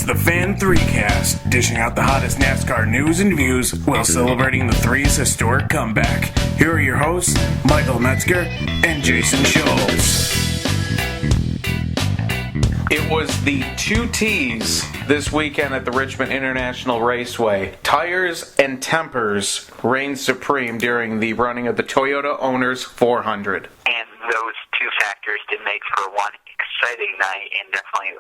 the Fan3Cast, dishing out the hottest NASCAR news and views while celebrating the Three's historic comeback. Here are your hosts, Michael Metzger and Jason Schultz. It was the two T's this weekend at the Richmond International Raceway. Tires and tempers reigned supreme during the running of the Toyota Owners 400. And those two factors did make for one exciting night and definitely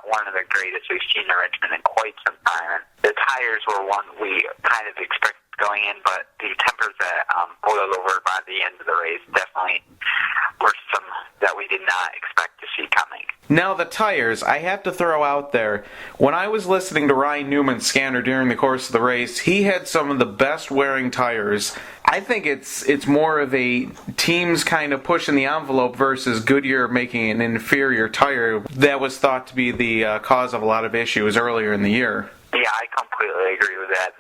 one of the greatest we've seen in Richmond in quite some time. The tires were one we kind of expected going in, but the tempers that boiled over by the end of the race definitely were some that we did not expect to see coming. Now the tires, I have to throw out there, when I was listening to Ryan Newman's scanner during the course of the race, he had some of the best wearing tires. I think it's more of a team's kind of pushing the envelope versus Goodyear making an inferior tire that was thought to be the cause of a lot of issues earlier in the year. Yeah, I completely agree with that.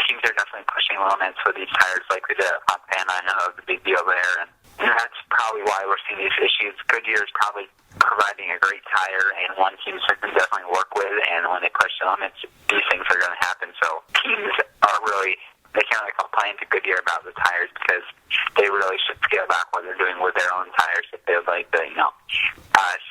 Teams are definitely pushing limits with these tires like they did at Fontana. I know it was a big deal there, and that's probably why we're seeing these issues. Goodyear is probably providing a great tire and one team can definitely work with, and when they push the limits, these things are going to happen. So teams are really, they can't really complain to Goodyear about the tires because they really should scale back what they're doing with their own tires if they would like to,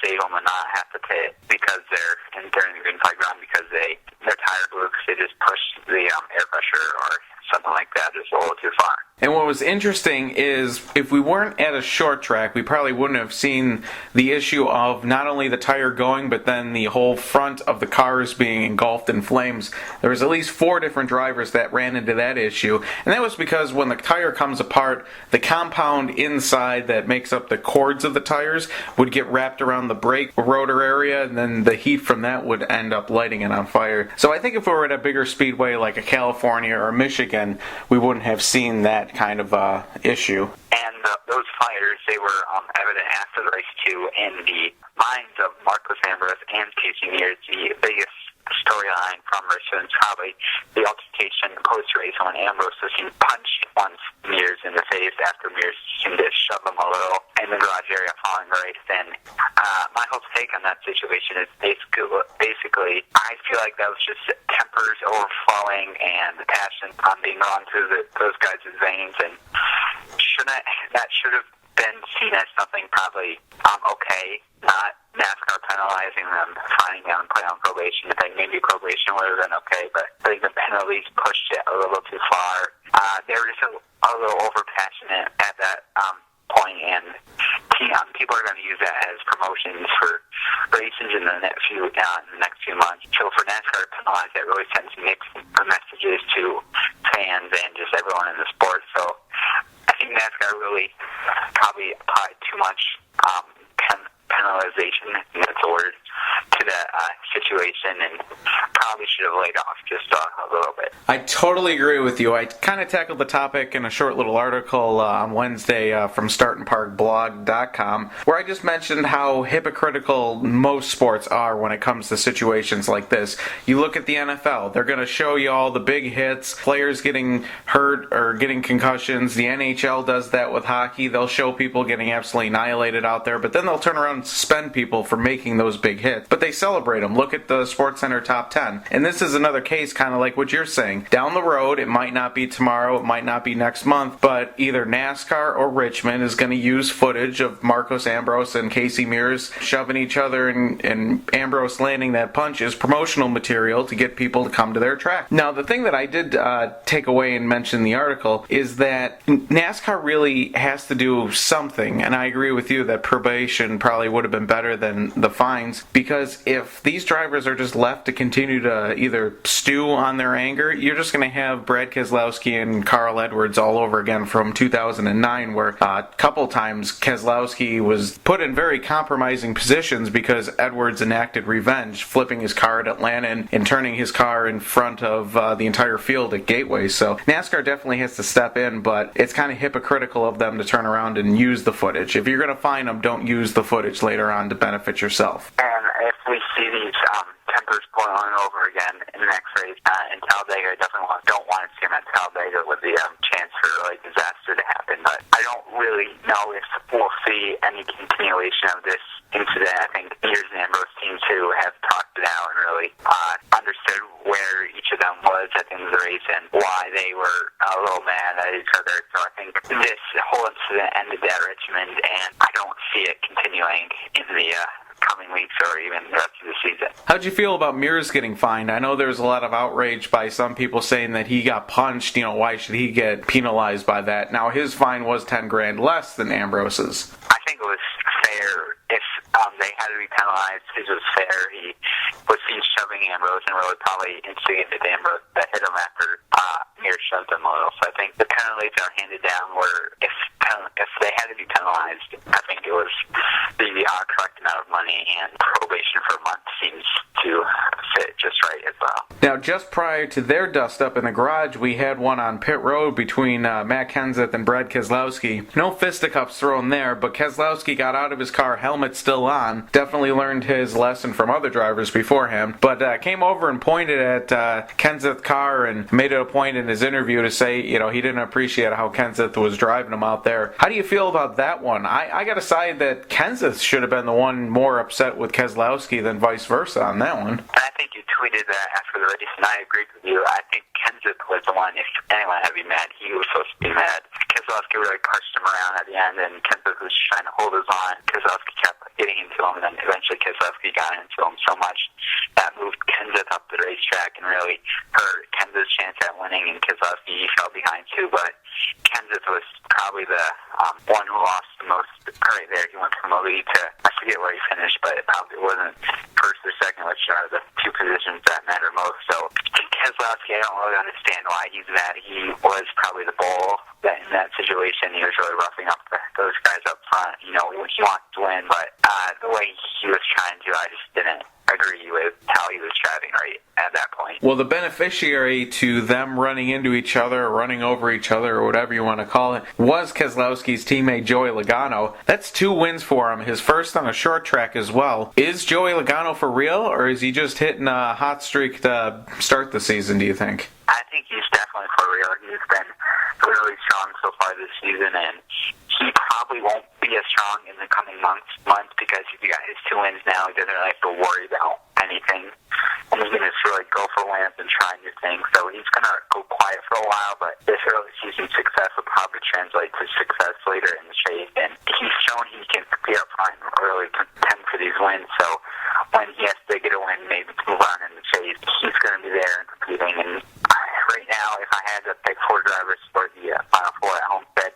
save them and not have to pit because they're during the green flag run because their tire blew because they just pushed the air pressure or something like that just a little too far. And what was interesting is if we weren't at a short track, we probably wouldn't have seen the issue of not only the tire going, but then the whole front of the cars being engulfed in flames. There was at least 4 different drivers that ran into that issue. And that was because when the tire comes apart, the compound inside that makes up the cords of the tires would get wrapped around the brake rotor area, and then the heat from that would end up lighting it on fire. So I think if we were at a bigger speedway like a California or Michigan, we wouldn't have seen that kind of issue. And those fires, they were evident after the race too in the minds of Marcos Ambrose and Casey Mears. The biggest storyline from Richmond is probably the altercation post-race when Ambrose was seen punch once Mears in the face after Mears seemed to shove him a little in the garage area following the race. And my whole take on that situation is basically I feel like that was just tempers overflowing and the passion being run through those guys' veins, and that should have been seen as something probably okay, not NASCAR penalizing them, finding them and putting on probation. I think maybe probation would have been okay, but I think the penalties pushed it a little too far. They were just a little over-passionate at that point, and people are going to use that as promotions for races in the next few months. So for NASCAR to penalize, that really sends mixed messages to fans and just everyone in the sport. So I think NASCAR really probably applied too much penalization, if that's a word, to that situation, and probably should have laid off just a little bit. I totally agree with you. I kind of tackled the topic in a short little article on Wednesday from StartingParkBlog.com, where I just mentioned how hypocritical most sports are when it comes to situations like this. You look at the NFL, they're going to show you all the big hits, players getting hurt or getting concussions. The NHL does that with hockey. They'll show people getting absolutely annihilated out there, but then they'll turn around and suspend people for making those big hits. But they celebrate them. Look at the SportsCenter Top 10. And this is another case, kind of like what you're saying. Down the road, it might not be tomorrow, it might not be next month, but either NASCAR or Richmond is going to use footage of Marcos Ambrose and Casey Mears shoving each other and Ambrose landing that punch as promotional material to get people to come to their track. Now, the thing that I did take away and mention in the article is that NASCAR really has to do something, and I agree with you that probation probably would have been better than the fines, because if these drivers are just left to continue to either stew on their anger, you're just going to have Brad Keselowski and Carl Edwards all over again from 2009, where a couple times Keselowski was put in very compromising positions because Edwards enacted revenge, flipping his car at Atlanta and turning his car in front of the entire field at Gateway. So NASCAR definitely has to step in, but it's kind of hypocritical of them to turn around and use the footage. If you're going to fine them, don't use the footage later on to benefit yourself. And if we see these Ambrose pulling over again in the next race in Talladega. I definitely don't want to see him at Talladega with the chance for disaster to happen. But I don't really know if we'll see any continuation of this incident. I think Mears and Ambrose seem to have talked it out and really understood where each of them was at the end of the race and why they were a little mad at each other. So I think this whole incident ended at Richmond, and I don't see it continuing in the coming weeks or even the rest of the season. How'd you feel about Mears getting fined? I know there's a lot of outrage by some people saying that he got punched. Why should he get penalized by that? Now, his fine was $10,000 less than Ambrose's. I think it was fair. If they had to be penalized, his was fair. He was seen shoving Ambrose and really probably instigated Ambrose to hit him after Mears shoved him a little. So I think the penalties are handed down where if they had to be penalized, I think it was the correct amount of money, and probation for a month seems to fit just right as well. Now, just prior to their dust-up in the garage, we had one on pit road between Matt Kenseth and Brad Keselowski. No fisticuffs thrown there, but Keselowski got out of his car, helmet still on. Definitely learned his lesson from other drivers before him, but came over and pointed at Kenseth's car and made it a point in his interview to say, he didn't appreciate how Kenseth was driving him out there. How do you feel about that one? I got to side that Kenseth should have been the one more upset with Keselowski than vice versa on that one. And I think you tweeted that after the race, and I agreed with you. I think Kenseth was the one, if anyone had to be mad, he was supposed to be mad. Keselowski really pushed him around at the end, and Kenseth was trying to hold his on. Keselowski kept getting into him, and then eventually Keselowski got into him so much that moved Kenseth up the racetrack and really hurt Kenseth's chance at winning, and Keselowski, he fell behind too, but Kenseth was probably the one who lost the most right there. He went from a lead to, I forget where he finished, but it probably wasn't first or second, which are the two positions that matter most. So Keselowski, I don't really understand why he's mad. He was probably the bull in that situation. He was really roughing up those guys up front. He wants to win, but the way he was trying to, I just didn't agree with how he was driving right at that point. Well, the beneficiary to them running into each other or running over each other or whatever you want to call it was Keselowski's teammate Joey Logano. That's 2 wins for him, his first on a short track as well. Is Joey Logano for real, or is he just hitting a hot streak to start the season, do you think? I think he's definitely for real. He's been really strong so far this season, and he probably won't be as strong in the coming months because he got his 2 wins now. He doesn't really have to worry about anything, and he can just really go for wins and try new things. So he's going to go quiet for a while, but this early season success will probably translate to success later in the chase, and he's shown he can be up front and really contend for these wins. So when he has to get a win, maybe to move on in the chase, he's going to be there and competing. And right now, if I had to pick 4 drivers for the Final Four at Homestead,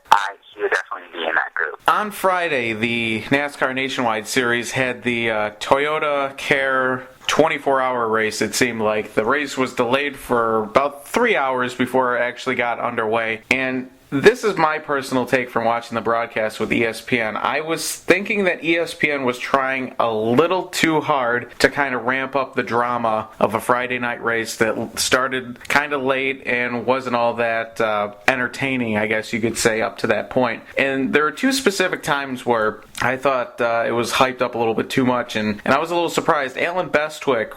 he would definitely be in that group. On Friday, the NASCAR Nationwide Series had the ToyotaCare 24-hour race, it seemed like. The race was delayed for about 3 hours before it actually got underway, and this is my personal take from watching the broadcast with ESPN. I was thinking that ESPN was trying a little too hard to kind of ramp up the drama of a Friday night race that started kind of late and wasn't all that entertaining, I guess you could say, up to that point. And there were 2 specific times where I thought it was hyped up a little bit too much, and I was a little surprised. Alan Bestwick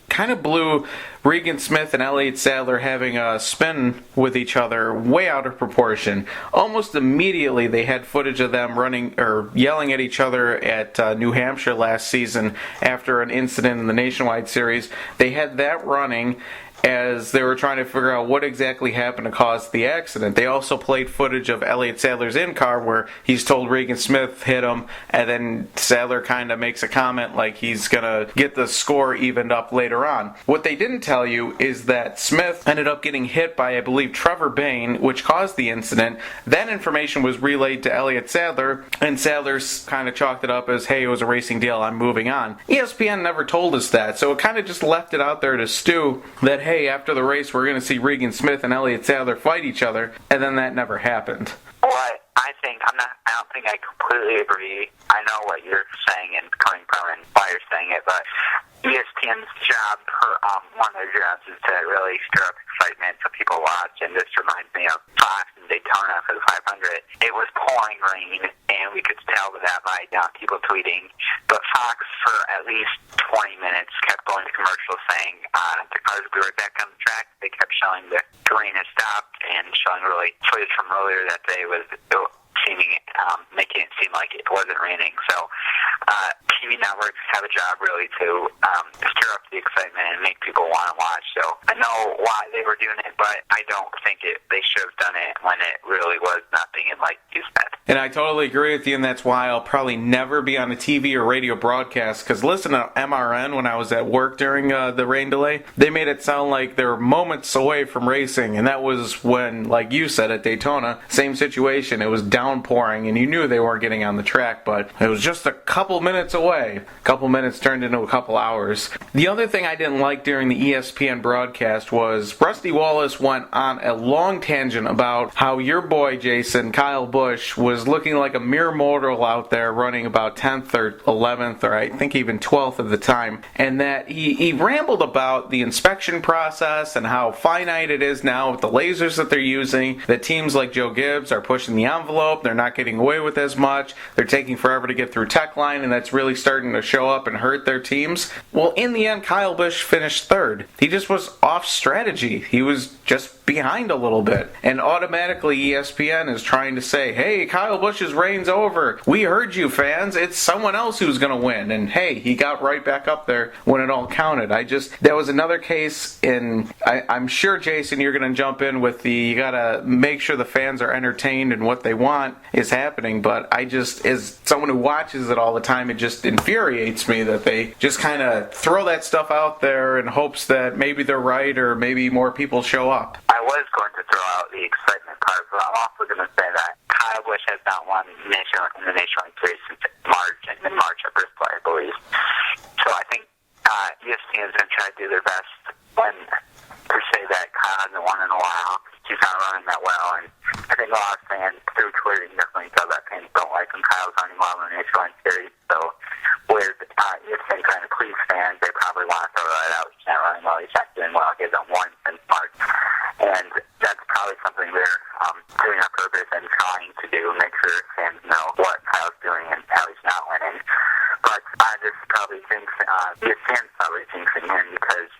kind of blew Regan Smith and Elliott Sadler having a spin with each other way out of proportion. Almost immediately they had footage of them running or yelling at each other at New Hampshire last season after an incident in the Nationwide Series. They had that running as they were trying to figure out what exactly happened to cause the accident. They also played footage of Elliott Sadler's in-car where he's told Regan Smith hit him, and then Sadler kind of makes a comment like he's going to get the score evened up later on. What they didn't tell you is that Smith ended up getting hit by, I believe, Trevor Bayne, which caused the incident. That information was relayed to Elliott Sadler, and Sadler kind of chalked it up as, hey, it was a racing deal, I'm moving on. ESPN never told us that, so it kind of just left it out there to stew that, hey, after the race we're going to see Regan Smith and Elliott Sadler fight each other, and then that never happened. Well, I don't think I completely agree. I know what you're saying and coming from and why you're saying it, but ESPN's job job for one of their jobs is to really stir up excitement so people watch, and this reminds me of Fox and Daytona for the 500. It was pouring rain, and we could tell that by people tweeting, but Fox for at least 20 minutes kept going to commercials saying the cars will be right back on the track. They kept showing the rain had stopped and showing really footage from earlier that day was making it seem like it wasn't raining. So TV networks have a job really to stir up the excitement and make people want to watch. So I know why they were doing it, but I don't think they should have done it when it really was nothing, and like you said. And I totally agree with you, and that's why I'll probably never be on a TV or radio broadcast, because listen to MRN when I was at work during the rain delay. They made it sound like they were moments away from racing, and that was when, like you said, at Daytona, same situation. It was downpouring, and you knew they weren't getting on the track, but it was just a couple minutes away. A couple minutes turned into a couple hours. The other thing I didn't like during the ESPN broadcast was Rusty Wallace went on a long tangent about how your boy, Jason, Kyle Busch, was looking like a mere mortal out there running about 10th or 11th or I think even 12th at the time, and that he rambled about the inspection process and how finite it is now with the lasers that they're using, that teams like Joe Gibbs are pushing the envelope, they're not getting away with as much, they're taking forever to get through tech line, and that's really starting to show up and hurt their teams. Well, in the end, Kyle Busch finished third. He just was off strategy. He was just behind a little bit. And automatically ESPN is trying to say, hey, Kyle Busch's reign's over. We heard you, fans. It's someone else who's going to win. And hey, he got right back up there when it all counted. That was another case I'm sure, Jason, you're going to jump in with you got to make sure the fans are entertained and what they want is happening. But as someone who watches it all the time, it just infuriates me that they just kind of throw that stuff out there in hopes that maybe they're right or maybe more people show up. I was going to throw out the excitement part, but I'm also going to say that Kyle Busch has not won in the Nationwide Series since March of Bristol, I believe. So I think ESPN is going to try to do their best to say that Kyle hasn't won in a while. He's not running that well, and I think a lot of fans through Twitter definitely tell that fans don't like him. Kyle's running well in the Nationwide Series, so with ESPN trying to please fans, they probably want to throw that out. He's not running well, he's not doing well, he hasn't won since March. And that's probably something they're doing on purpose and trying to do, make sure fans know what Kyle's doing and how he's not winning. But I just probably think ESPN's probably thinking him because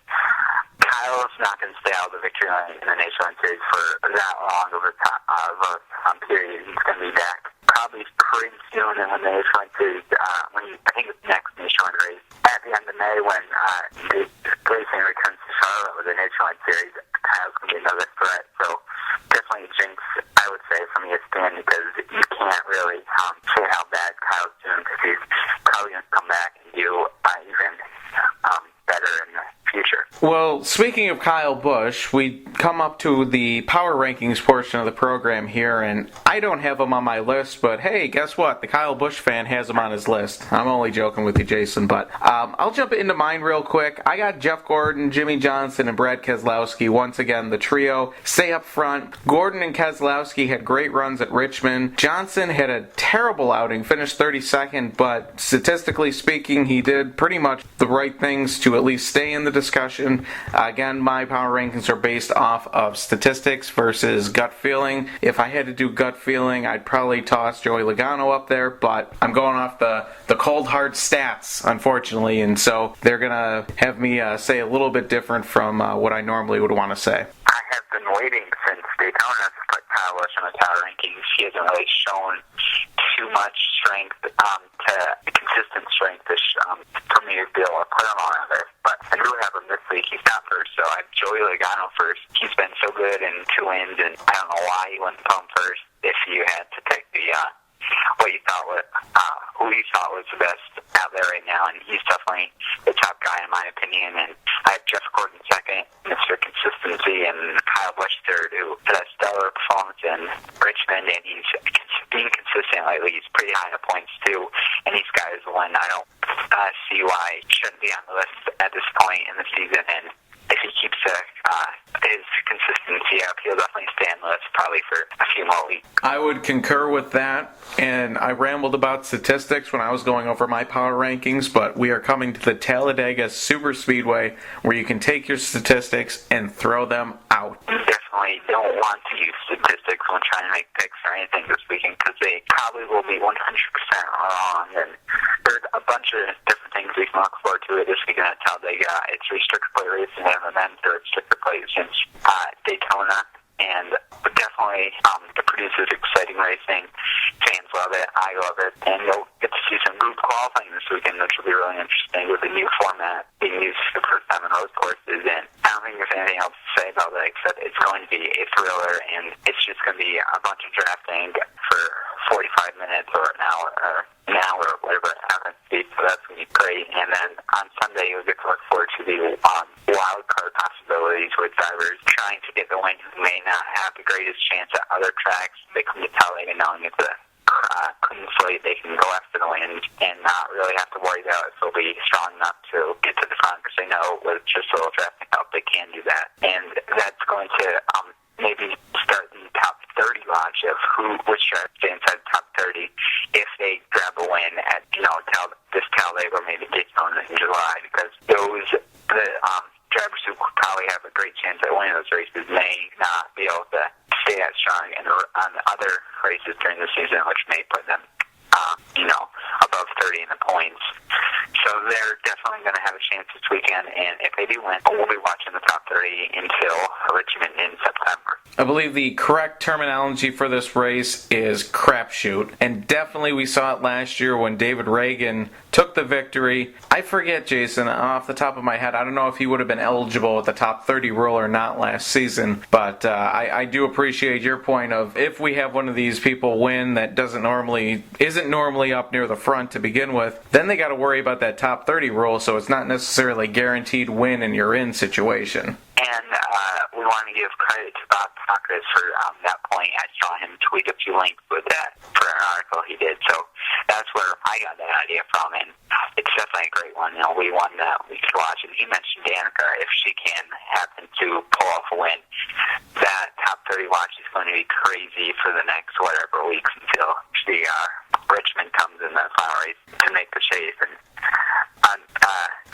Kyle's not going to stay out of the victory line in the Nationwide Series for that long of a period. He's going to be back probably pretty soon in the Nationwide Series. I think it's next Nationwide race at the end of May when the racing returns to Charlotte with the Nationwide Series. Kyle's going to be another threat. So definitely a jinx, I would say, from ESPN because you can't really say how bad Kyle's doing because he's probably going to come back and do even better in the future. Well, speaking of Kyle Busch, we come up to the power rankings portion of the program here, and I don't have him on my list, but hey, guess what? The Kyle Busch fan has him on his list. I'm only joking with you, Jason, but I'll jump into mine real quick. I got Jeff Gordon, Jimmy Johnson, and Brad Keselowski. Once again, the trio stay up front. Gordon and Keselowski had great runs at Richmond. Johnson had a terrible outing, finished 32nd, but statistically speaking, he did pretty much the right things to at least stay in the discussion. Again, my power rankings are based off of statistics versus gut feeling. If I had to do gut feeling, I'd probably toss Joey Logano up there, but I'm going off the cold hard stats, unfortunately, and so they're going to have me say a little bit different from what I normally would want to say. I have been waiting since Daytona to put Kyle Busch on the power rankings. He hasn't really shown too much strength, consistent strength for me to be able to put him on there. But I do have him this week. He's not first, so I have Joey Logano first. He's been so good in 2 wins, and I don't know why he wouldn't put him first if you had to pick who you thought was the best out there right now, and he's definitely the top guy in my opinion. And I have Jeff Gordon second, Mr. Consistency, and Kyle Busch third, who had a stellar performance in Richmond, and he's being consistent lately. He's pretty high in the points too, and these guys win. I don't see why he shouldn't be on the list at this point in the season. And if he keeps his consistency up, he'll definitely stay on the list probably for a few more weeks. I would concur with that, and I rambled about statistics when I was going over my power rankings, but we are coming to the Talladega Superspeedway where you can take your statistics and throw them out. Definitely don't want to use statistics when trying to make picks or anything this weekend because they probably will be 100% wrong, and there's a bunch of different things we can look forward to this weekend at Talladega. It's restricted plate racing and then there's restricted plate since Daytona, and definitely it produces exciting racing. Fans love it, I love it, and you'll get to see some group qualifying this weekend, which will be really interesting with the new format being used for the first time in road courses. And I don't think there's anything else to say about that except it's going to be a thriller, and it's just going to be a bunch of drafting for 45 minutes or an hour or whatever it happens to be, so that's going to be great. And then on Sunday, you'll get to look forward to the wild card possibilities with drivers trying to get the win who may not have the greatest chance at other tracks. They come to Talladega knowing it's a clean slate, they can go after the win and not really have to worry about if they'll be strong enough to get to the front, because they know with just a little drafting help they can do that. And that's going to maybe start the top 30 watch of which drivers stay inside the top 30 if they grab a win at this Talladega or maybe Daytona in July, because the drivers who probably have a great chance at winning those races may not be able to stay that strong on other races during the season, which may put them above 30 in the points. So they're definitely going to have a chance this weekend, and if they do win, we'll be watching the top 30 until Richmond in September. I believe the correct terminology for this race is crapshoot, and definitely we saw it last year when David Reagan took the victory. I forget, Jason, off the top of my head, I don't know if he would have been eligible at the top 30 rule or not last season, but I do appreciate your point of if we have one of these people win that isn't normally up near the front to begin with, then they got to worry about that top 30 rule, so it's not necessarily guaranteed win and you're in situation. And we want to give credit to Bob Cockris for that point. I saw him tweet a few links with that for an article he did. So that's where I got that idea from, and it's definitely a great one. We won that. We could watch it. He mentioned Danica. If she can happen to pull off a win, that top 30 watch is going to be crazy for the next whatever weeks until Richmond comes in the final race to make the chase. And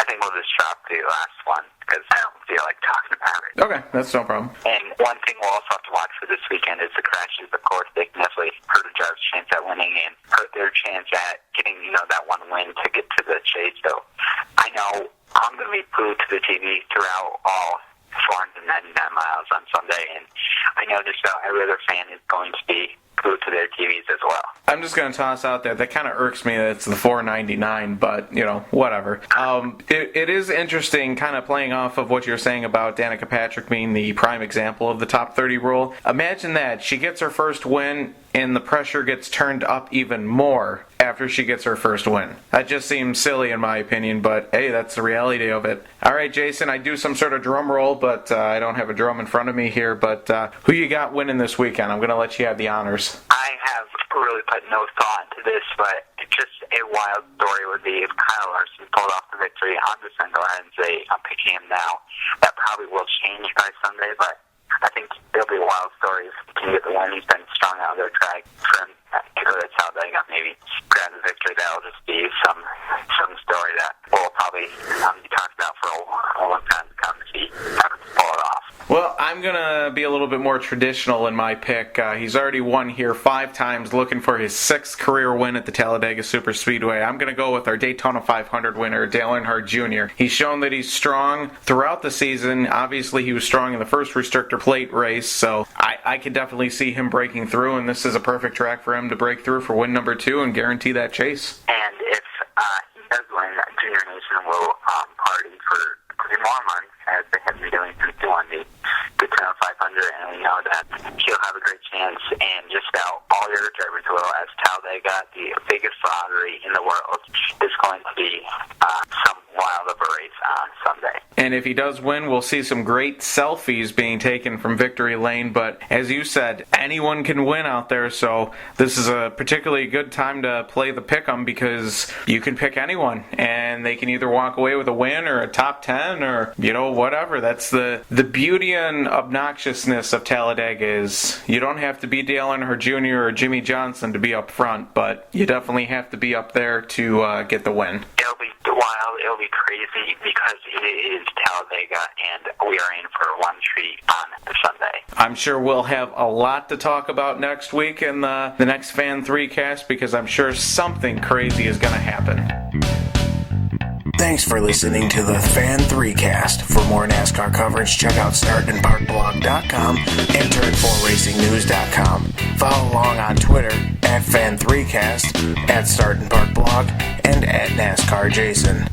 I think we'll just drop the last one because I don't feel like talking about it. Okay, that's no problem. And one thing we'll also have to watch for this weekend is the crashes. Of course, they can definitely hurt a driver's chance at winning and hurt their chance at getting, that one win to get to the chase. So I know I'm going to be glued to the TV throughout all 499 miles on Sunday, and I know just about every other fan is going to be glued to their TVs as well. I'm just going to toss out there, that kind of irks me that it's the $4.99, but, whatever. It is interesting, kind of playing off of what you're saying about Danica Patrick being the prime example of the top 30 rule. Imagine that. She gets her first win, and the pressure gets turned up even more after she gets her first win. That just seems silly in my opinion, but hey, that's the reality of it. All right, Jason, I do some sort of drum roll, but I don't have a drum in front of me here, but who you got winning this weekend? I'm going to let you have the honors. I have really put no thought into this, but just a wild story would be if Kyle Larson pulled off the victory. I'm just going to go ahead and say I'm picking him now. That probably will change by Sunday, but I think it'll be a wild story if he can get the win. He's been strong out of their track for him to go to Talladega, maybe grab the victory. That'll just be some story that we'll probably be talking about for a long time to come if he happens to pull it off. Well, I'm going to be a little bit more traditional in my pick. He's already won here 5 times, looking for his 6th career win at the Talladega Superspeedway. I'm going to go with our Daytona 500 winner, Dale Earnhardt Jr. He's shown that he's strong throughout the season. Obviously, he was strong in the first restrictor plate race, so I could definitely see him breaking through, and this is a perfect track for him to break through for win number 2 and guarantee that chase. And if he does win, Junior Nation will party for 3 more months, as they have been doing since he won the Daytona 500, and we know that he'll have a great chance, and just about all your drivers will, as Talladega, the biggest lottery in the world, is going to be some wild of a race on Sunday. And if he does win, we'll see some great selfies being taken from victory lane. But as you said, anyone can win out there, so this is a particularly good time to play the pick'em because you can pick anyone, and they can either walk away with a win or a top 10 or, whatever. That's the beauty and obnoxiousness of Talladega is you don't have to be Dale Earnhardt Jr. or Jimmy Johnson to be up front, but you definitely have to be up there to get the win. It'll be wild, it'll be crazy because it is Talladega and we are in for one treat on Sunday. I'm sure we'll have a lot to talk about next week in the next Fan3Cast because I'm sure something crazy is going to happen. Thanks for listening to the Fan3Cast. For more NASCAR coverage, check out startandparkblog.com and turn4racingnews.com. Follow along on Twitter at Fan3Cast, at startandparkblog, and at NASCAR Jason.